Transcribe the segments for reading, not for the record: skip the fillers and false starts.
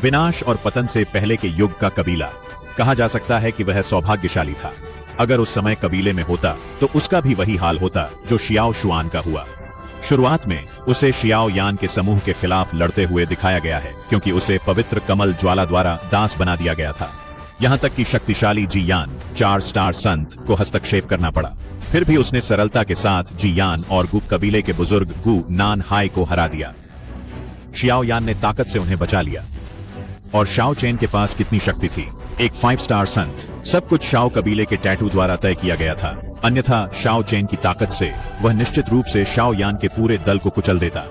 विनाश और पतन से पहले के युग का कबीला। कहा जा सकता है कि वह सौभाग्यशाली था। अगर उस समय कबीले में होता तो उसका भी वही हाल होता जो शियाओ शुआन का हुआ। शुरुआत में उसे शियाओ यान के समूह के खिलाफ लड़ते हुए दिखाया गया है, क्योंकि उसे पवित्र कमल ज्वाला द्वारा दास बना दिया गया था। यहाँ तक कि शक्तिशाली जी यान 4 स्टार संत को हस्तक्षेप करना पड़ा। फिर भी उसने सरलता के साथ जी यान और गु कबीले के बुजुर्ग गु नान हाई को हरा दिया। शियाओ यान ने ताकत से उन्हें बचा लिया। और शाओ चेन के पास कितनी शक्ति थी। एक 5 स्टार संत। सब कुछ शाओ कबीले के टैटू द्वारा तय किया गया था, अन्यथा शाओ चेन की ताकत से वह निश्चित रूप से शाओ यान के पूरे दल को कुचल देता।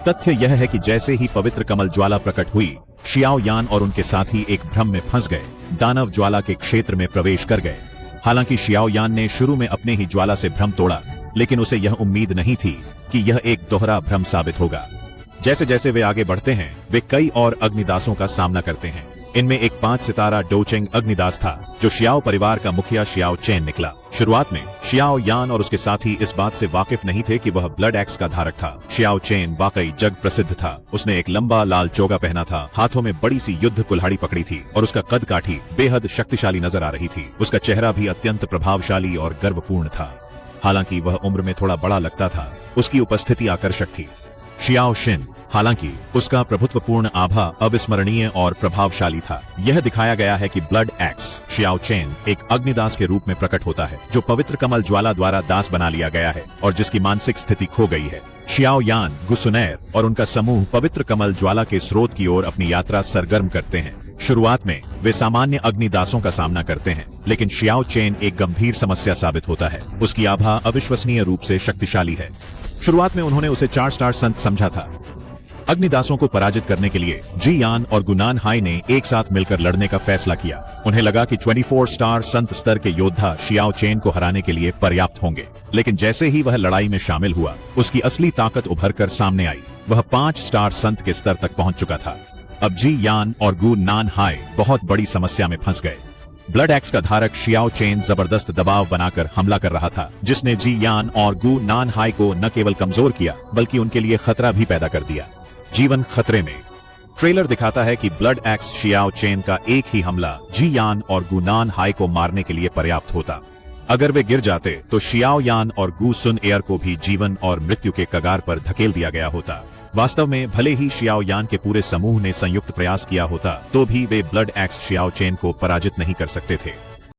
तथ्य यह है कि जैसे ही पवित्र कमल ज्वाला प्रकट हुई, शियाओ यान और उनके साथी एक भ्रम में फंस गए, दानव ज्वाला के क्षेत्र में प्रवेश कर गए। हालांकि शियाओ यान ने शुरू में अपने ही ज्वाला से भ्रम तोड़ा, लेकिन उसे यह उम्मीद नहीं थी कि यह एक दोहरा भ्रम साबित होगा। जैसे जैसे वे आगे बढ़ते हैं, वे कई और अग्निदासों का सामना करते हैं। इनमें एक 5 सितारा डोचेंग अग्निदास था, जो शियाओ परिवार का मुखिया शियाओ चेन निकला। शुरुआत में शियाओ यान और उसके साथी इस बात से वाकिफ नहीं थे कि वह ब्लड एक्स का धारक था। शियाओ चेन वाकई जग प्रसिद्ध था। उसने एक लंबा लाल चोगा पहना था, हाथों में बड़ी सी युद्ध कुल्हाड़ी पकड़ी थी और उसका कद काठी बेहद शक्तिशाली नजर आ रही थी। उसका चेहरा भी अत्यंत प्रभावशाली और गर्वपूर्ण था। हालांकि वह उम्र में थोड़ा बड़ा लगता था, उसकी उपस्थिति आकर्षक थी। शियाओ शिन, हालांकि उसका प्रभुत्वपूर्ण आभा अविस्मरणीय और प्रभावशाली था। यह दिखाया गया है कि ब्लड एक्स शियाओ चेन एक अग्निदास के रूप में प्रकट होता है, जो पवित्र कमल ज्वाला द्वारा दास बना लिया गया है और जिसकी मानसिक स्थिति खो गई है। शियाओ यान, गुसुनैर और उनका समूह पवित्र कमल ज्वाला के स्रोत की ओर अपनी यात्रा सरगर्म करते हैं। शुरुआत में वे सामान्य अग्निदासों का सामना करते हैं, लेकिन शियाओ चेन एक गंभीर समस्या साबित होता है। उसकी आभा अविश्वसनीय रूप से शक्तिशाली है। शुरुआत में उन्होंने उसे 4 स्टार संत समझा था। अग्निदासों को पराजित करने के लिए जी यान और गुनान हाई ने एक साथ मिलकर लड़ने का फैसला किया। उन्हें लगा कि 24 स्टार संत स्तर के योद्धा शियाओ चेन को हराने के लिए पर्याप्त होंगे, लेकिन जैसे ही वह लड़ाई में शामिल हुआ, उसकी असली ताकत उभर कर सामने आई। वह 5 स्टार संत के स्तर तक पहुंच चुका था। अब जी यान और गु नान हाई बहुत बड़ी समस्या में फंस गए। ब्लड एक्स का धारक शियाओ चेन जबरदस्त दबाव बनाकर हमला कर रहा था, जिसने जी यान और गु नान हाई को न केवल कमजोर किया, बल्कि उनके लिए खतरा भी पैदा कर दिया। जीवन खतरे में। ट्रेलर दिखाता है कि ब्लड एक्स शियाओ चेन का एक ही हमला जी यान और गु नान हाई को मारने के लिए पर्याप्त होता। अगर वे गिर जाते तो शियाओ यान और गु सुन एयर को भी जीवन और मृत्यु के कगार पर धकेल दिया गया होता। वास्तव में भले ही शियाओ यान के पूरे समूह ने संयुक्त प्रयास किया होता, तो भी वे ब्लड एक्स शियाओ चेन को पराजित नहीं कर सकते थे।